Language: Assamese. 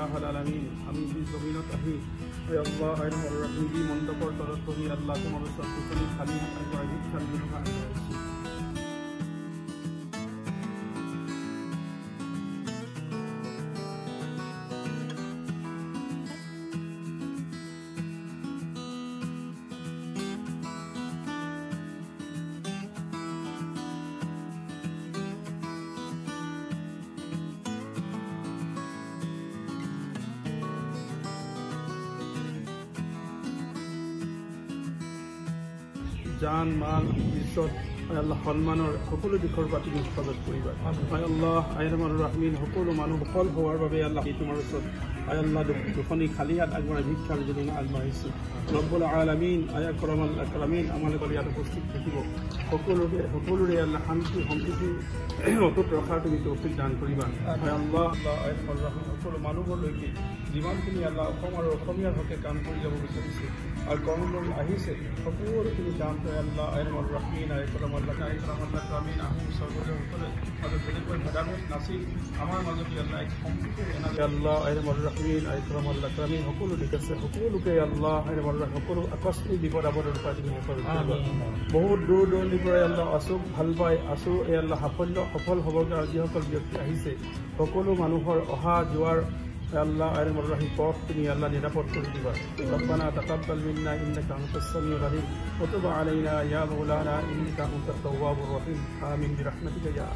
ইলাহাল আলামিন আমি যি জমিনত আহি আল্লাহ আইৰ ৰহিম মণ্ডপৰ তলত বহি আল্লাহ তোমাৰ ওচৰত দুখনি খালী হাত আগবঢ়াই ভিক্ষাৰ বিনম্ৰ আগবঢ়াইছোঁ। জান মাল ইজ্জত আল্লাহ সন্মানৰ সকলো দিশৰ পৰা তুমি হেফাজত কৰিবা। আল্লাহ আইৰহমান ৰাহমিন সকলো মানুহ সফল হোৱাৰ বাবে আল্লাহ তোমাৰ ওচৰত আল্লাহ দুখনি খালী হাত আগবঢ়াই ভিক্ষাৰ যোজনা আগবাঢ়িছোঁ। ৰব্বুল আলামিন আকৰামুল আকৰামিন আমালোকৰ ইয়াত উপস্থিত থাকিব সকলোৰে আল্লাহ শান্তি সম্প্ৰীতি অটুট ৰখাৰ তুমি তৌফিক দান কৰিবা। আল্লাহ আইৰহমান ৰাহিম সকলো মানুহলৈকে যিমানখিনি আল্লাহ অসম আৰু অসমীয়াৰ হকে কাম কৰি যাব বিচাৰিছে আৰু কৰ্মলৈ আহিছে সকলোখিনি কাম কৰি আল্লাহ আইৰহমান ৰাহিমিন আকৰামুল আকৰামিন আহোম সৰ্বসকলে আৰু যেনেকৈ ভেদাভেদ নাছিল আমাৰ মাজতে আল্লাহ এক সম্প্ৰীতিৰ আল্লাহ আইৰহমান ৰাহিমিন আকৰামুল আকৰামিন সকলো দিশ আছে সকলোকে আল্লাহ আইৰহমান সকলো আকস্মিক বিপদ আপদৰ পৰা তুমি হেফাজত কৰিবা। বহুত দূৰ দূৰণিৰ পৰাই আল্লাহ আছুক ভাল পাই আছু এই আল্লাহ সফল হ'বৰ কাৰণে যিসকল ব্যক্তি আহিছে সকলো মানুহৰ অহা যোৱাৰ আল্লাহ আইৰহমান ৰাহিম পথ তুমি আল্লাহ নিৰাপদ কৰি দিবা। ربنا تقبل منا انك انت السميع العليم وتب علينا يا مولانا انك انت التواب الرحيم آمين برحمتك يا